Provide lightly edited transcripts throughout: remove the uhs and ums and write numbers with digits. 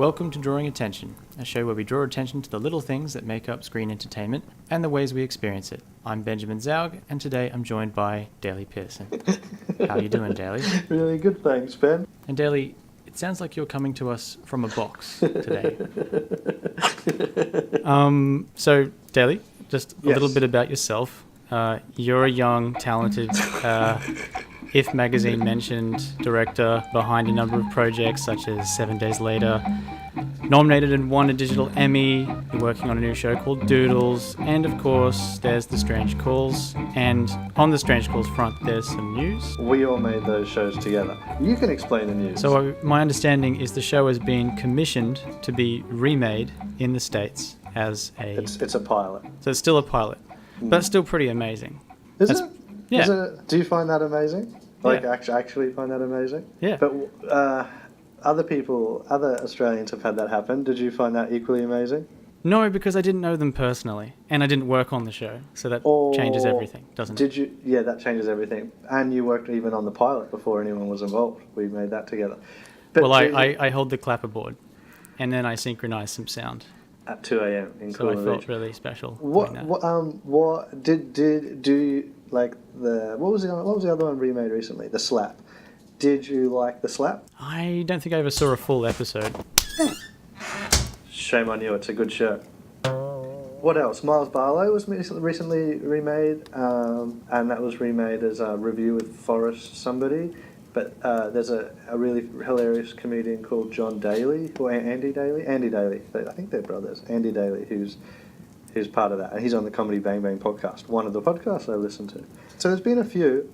Welcome to Drawing Attention, a show where we draw attention to the little things that make up screen entertainment and the ways we experience it. I'm Benjamin Zaugg, and today I'm joined by Daley Pearson. How are you doing, Daley? Really good, thanks, Ben. And Daley, it sounds like you're coming to us from a box today. So, Daley, just a little bit about yourself. You're a young, talented, If Magazine mentioned director behind a number of projects such as 7 Days Later, nominated and won a digital Emmy. You're working on a new show called Doodles, and of course there's The Strange Calls, and on The Strange Calls front there's some news. We all made those shows together. You can explain the news. So my understanding is the show has been commissioned to be remade in the States as a... It's a pilot. So it's still a pilot, but it's still pretty amazing. Is it? Yeah. Is it? Do you find that amazing? Like, actually find that amazing? Yeah. But other Australians have had that happen. Did you find that equally amazing? No, because I didn't know them personally, and I didn't work on the show, so that changes everything, doesn't it? Did you? Yeah, that changes everything. And you worked even on the pilot before anyone was involved. We made that together. But well, I held the clapperboard, and then I synchronized some sound. At 2 a.m. in So I Coolidge. felt really special. What was the other one remade recently? The Slap. Did you like The Slap? I don't think I ever saw a full episode. Shame on you, it's a good show. What else? Miles Barlow was recently remade, and that was remade as a review with Forrest somebody. But there's a really hilarious comedian called John Daley, or Andy Daley. I think they're brothers. Andy Daley, who's part of that, and he's on the Comedy Bang Bang podcast, one of the podcasts I listen to. So there's been a few.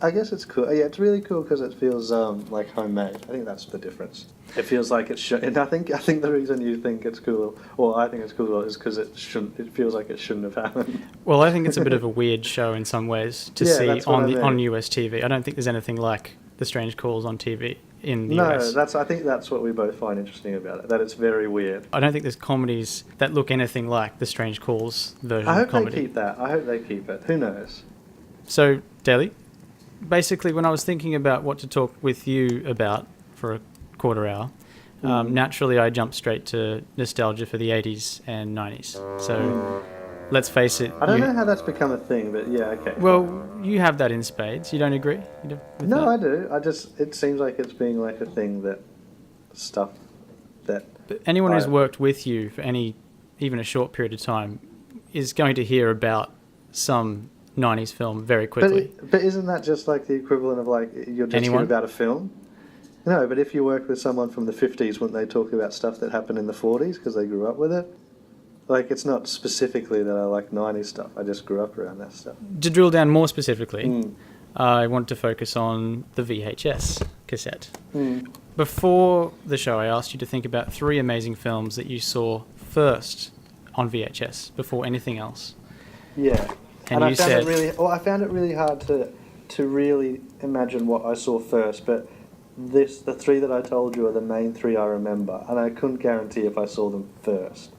I guess it's cool. Yeah, it's really cool because it feels like homemade. I think that's the difference. It feels like it's and I think the reason you think it's cool, or I think it's cool, is because it feels like it shouldn't have happened. Well, I think it's a bit of a weird show in some ways to see on US TV. I don't think there's anything like The Strange Calls on TV in the US. No, I think that's what we both find interesting about it, that it's very weird. I don't think there's comedies that look anything like The Strange Calls version of comedy. They keep that. I hope they keep it. Who knows? So, Daley, basically when I was thinking about what to talk with you about for a quarter hour, naturally I jumped straight to nostalgia for the 80s and 90s. So let's face it. I don't know how that's become a thing, but yeah, okay. Well, you have that in spades. You don't agree? No, I do. It seems like it's being like a thing that stuff that... But anyone who's worked with you for even a short period of time is going to hear about some 90s film very quickly. But isn't that just like the equivalent of like you're just hearing about a film? No, but if you work with someone from the 50s, wouldn't they talk about stuff that happened in the 40s because they grew up with it? Like, it's not specifically that I like 90s stuff. I just grew up around that stuff. To drill down more specifically, I want to focus on the VHS cassette. Before the show, I asked you to think about 3 amazing films that you saw first on VHS before anything else. Yeah. And you said... I found it really hard to really imagine what I saw first, but the 3 that I told you are the main 3 I remember, and I couldn't guarantee if I saw them first.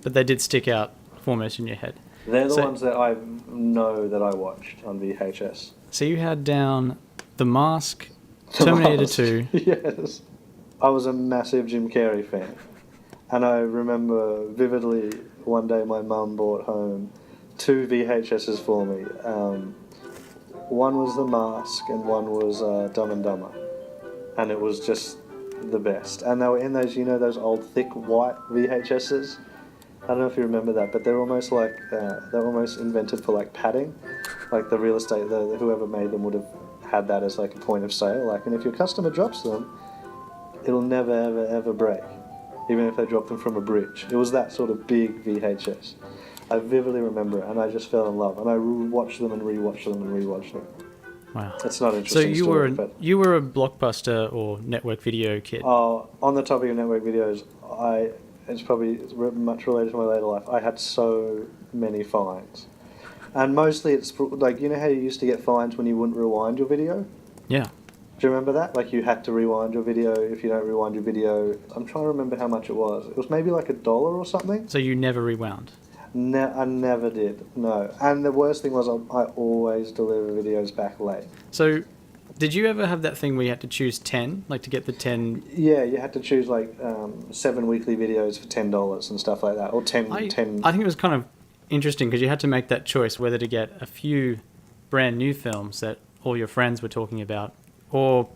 But they did stick out foremost in your head. They're the ones that I know that I watched on VHS. So you had down The Mask, Terminator 2... Yes. I was a massive Jim Carrey fan, and I remember vividly one day my mum brought home 2 VHSs for me. One was The Mask and one was Dumb and Dumber, and it was just the best. And they were in those, those old thick white VHSs. I don't know if you remember that, but they're almost like they're almost invented for like padding. Like the real estate, whoever made them would have had that as like a point of sale. Like, and if your customer drops them, it'll never ever ever break, even if they drop them from a bridge. It was that sort of big VHS. I vividly remember it, and I just fell in love. And I watched them and rewatched them and rewatched them. Wow. It's not interesting. So you were a Blockbuster or network video kid. Oh, on the topic of network videos, it's probably much related to my later life. I had so many fines. And mostly it's like, how you used to get fines when you wouldn't rewind your video? Yeah. Do you remember that? Like you had to rewind your video. If you don't rewind your video, I'm trying to remember how much it was. It was maybe like $1 or something. So you never rewound? I never did, no. And the worst thing was I always deliver videos back late. So Did you ever have that thing where you had to choose 10, like to get the 10? Yeah, you had to choose like 7 weekly videos for $10 and stuff like that, or 10. I think it was kind of interesting because you had to make that choice whether to get a few brand new films that all your friends were talking about, or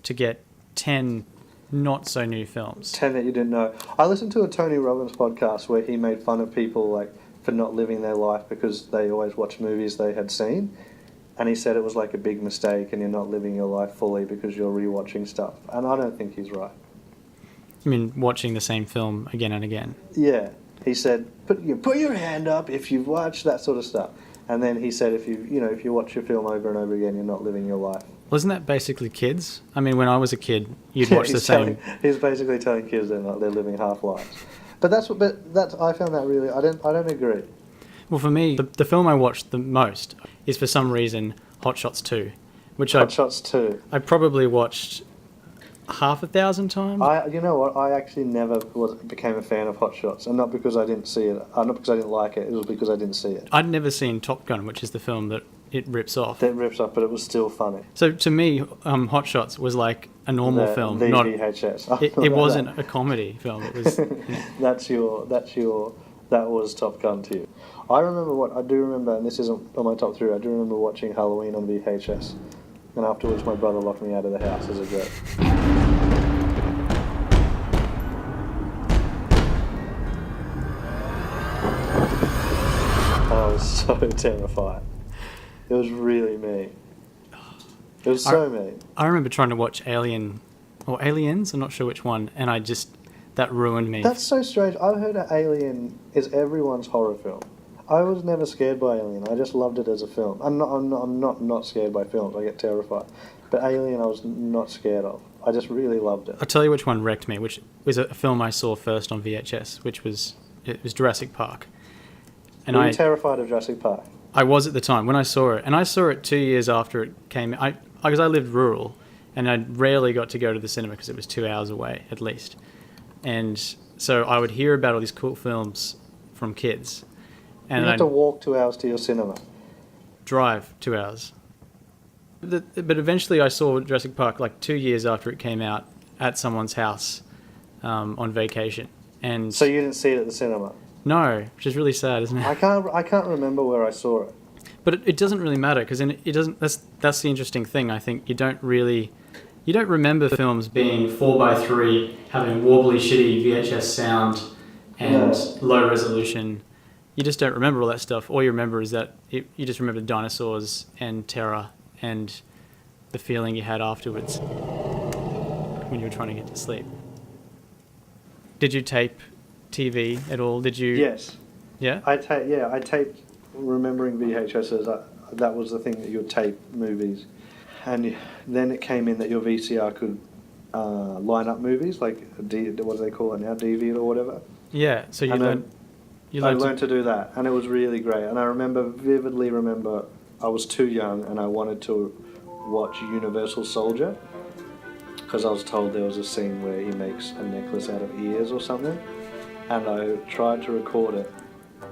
to get 10 not so new films. 10 that you didn't know. I listened to a Tony Robbins podcast where he made fun of people like for not living their life because they always watch movies they had seen. And he said it was like a big mistake and you're not living your life fully because you're rewatching stuff. And I don't think he's right. I mean, watching the same film again and again. Yeah. He said, put your hand up if you've watched that sort of stuff. And then he said if you watch your film over and over again, you're not living your life. Wasn't that basically kids? I mean, when I was a kid, you'd watch the same... He's basically telling kids they're living half lives. But I found that really... I don't agree. Well, for me, the film I watched the most is for some reason Hot Shots 2, which Shots 2. I probably watched 1,000 times. You know what? I actually never became a fan of Hot Shots, and not because I didn't see it, not because I didn't like it. It was because I didn't see it. I'd never seen Top Gun, which is the film that it rips off. That rips off, but it was still funny. So to me, Hot Shots was like a normal film, not VHS. It wasn't a comedy film. It was. That was Top Gun to you. I do remember, and this isn't on my top 3. I do remember watching Halloween on VHS, and afterwards my brother locked me out of the house as a joke. I was so terrified. It was really mean. It was so mean. I remember trying to watch Alien, or Aliens, I'm not sure which one, and that ruined me. That's so strange. I've heard that Alien is everyone's horror film. I was never scared by Alien. I just loved it as a film. I'm not scared by films. I get terrified. But Alien I was not scared of. I just really loved it. I'll tell you which one wrecked me, which was a film I saw first on VHS, which was Jurassic Park. And Were you terrified of Jurassic Park? I was at the time when I saw it, and I saw it 2 years after it came. Because I lived rural, and I rarely got to go to the cinema because it was 2 hours away at least, and so I would hear about all these cool films from kids, and you had to walk 2 hours to your cinema. Drive 2 hours. But eventually, I saw Jurassic Park like 2 years after it came out at someone's house on vacation, and so you didn't see it at the cinema. No, which is really sad, isn't it? I can't remember where I saw it. But it doesn't really matter because it doesn't. That's the interesting thing. I think you don't remember films being 4:3, having wobbly, shitty VHS sound and low resolution. You just don't remember all that stuff. All you remember is that you just remember dinosaurs and terror and the feeling you had afterwards when you were trying to get to sleep. Did you tape TV at all? Did you? Yes. Yeah? I taped remembering VHSs. That was the thing that you would tape movies. And then it came in that your VCR could line up movies, like, what do they call it now, DV or whatever? Yeah, so I learned to do that, and it was really great. And I vividly remember I was too young and I wanted to watch Universal Soldier because I was told there was a scene where he makes a necklace out of ears or something. And I tried to record it,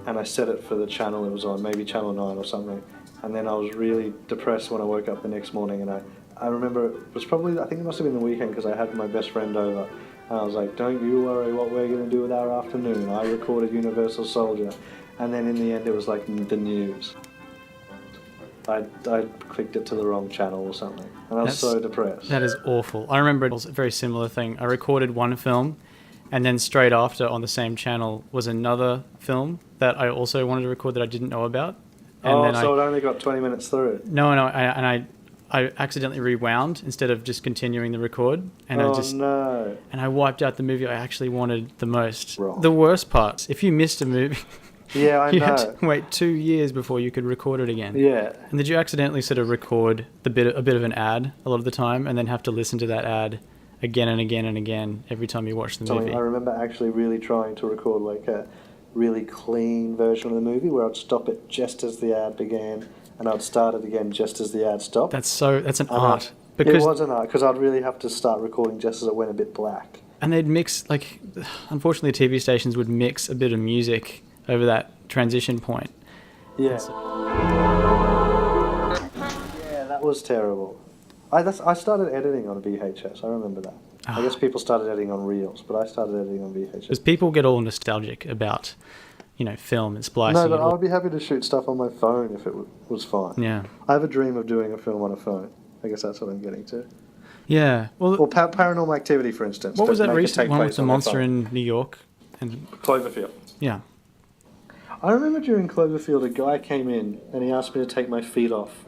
and I set it for the channel it was on, maybe Channel 9 or something. And then I was really depressed when I woke up the next morning, and I remember it was probably, I think it must have been the weekend because I had my best friend over, and I was like, don't you worry what we're going to do with our afternoon. I recorded Universal Soldier, and then in the end it was like the news. I clicked it to the wrong channel or something, and I was so depressed. That is awful. I remember it was a very similar thing. I recorded one film, and then straight after on the same channel was another film that I also wanted to record that I didn't know about. And so it only got 20 minutes through it. No, I accidentally rewound instead of just continuing the record. And And I wiped out the movie I actually wanted the most. Wrong. The worst part, if you missed a movie, yeah, I know. You had to wait 2 years before you could record it again. Yeah. And did you accidentally sort of record a bit of an ad a lot of the time and then have to listen to that ad again and again and again every time you watch the movie? I remember actually really trying to record like a really clean version of the movie where I'd stop it just as the ad began and I'd start it again just as the ad stopped. That's an art. It was an art because I'd really have to start recording just as it went a bit black. And they'd mix, like, unfortunately TV stations would mix a bit of music over that transition point. Yeah. Yeah, that was terrible. I started editing on a VHS. I remember that. I guess people started editing on reels, but I started editing on VHS. Because people get all nostalgic about, film and splicing. No, but I would be happy to shoot stuff on my phone if it was fine. Yeah. I have a dream of doing a film on a phone. I guess that's what I'm getting to. Yeah. Well, or Paranormal Activity, for instance. What was that recent one with the monster in New York? And Cloverfield. Yeah. I remember during Cloverfield, a guy came in and he asked me to take my feet off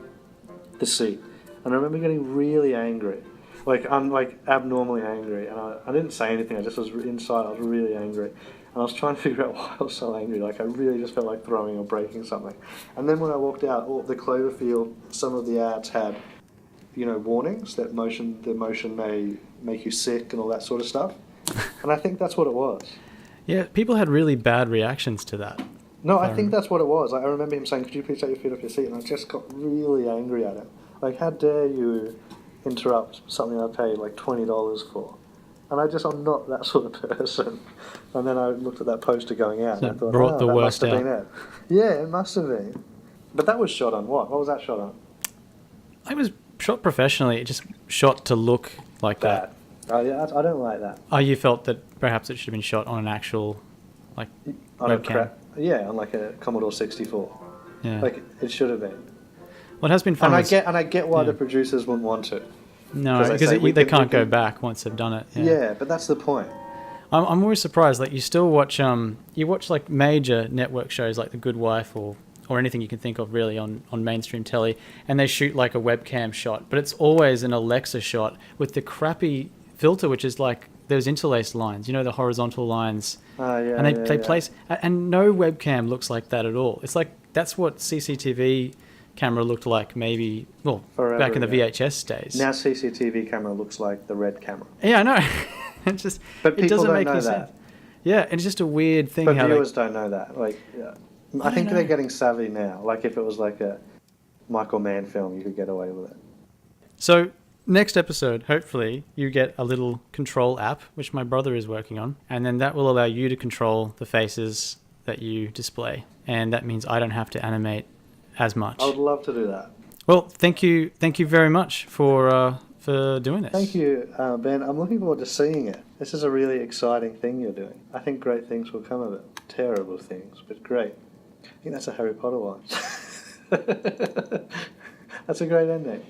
the seat. And I remember getting really angry. I'm abnormally angry. And I didn't say anything. I just was inside. I was really angry. And I was trying to figure out why I was so angry. I really just felt like throwing or breaking something. And then when I walked out, the Cloverfield, some of the ads had, warnings that the motion may make you sick and all that sort of stuff. And I think that's what it was. Yeah, people had really bad reactions to that. No, I think that's what it was. I remember him saying, "Could you please take your feet off your seat?" And I just got really angry at him. How dare you interrupt something I paid $20 for? And I'm not that sort of person. And then I looked at that poster going out, So and I thought, brought the that worst must have out. been it. Yeah, it must have been. But that was shot on what? What was that shot on? It was shot professionally. It just shot to look like that. Oh yeah, I don't like that. Oh, you felt that perhaps it should have been shot on an actual, webcam? On a Commodore 64. Yeah. It should have been. What has been fun. And I get why the producers wouldn't want to. No, because they can't go back once they've done it. Yeah, but that's the point. I'm always surprised. You still watch major network shows like The Good Wife or anything you can think of really on mainstream telly, and they shoot a webcam shot, but it's always an Alexa shot with the crappy filter, which is those interlaced lines, the horizontal lines. And they place, and no webcam looks like that at all. It's that's what CCTV camera looked like maybe, forever, back in the VHS days. Now CCTV camera looks like the red camera. Yeah, I know. It doesn't make any that. sense. Yeah, it's just a weird thing. But viewers don't know that. I think they're getting savvy now. If it was a Michael Mann film, you could get away with it. So next episode, hopefully, you get a little control app, which my brother is working on, and then that will allow you to control the faces that you display, and that means I don't have to animate as much. I would love to do that. Well, thank you very much for doing this. Thank you, Ben. I'm looking forward to seeing it. This is a really exciting thing you're doing. I think great things will come of it. Terrible things, but great. I think that's a Harry Potter one. That's a great ending.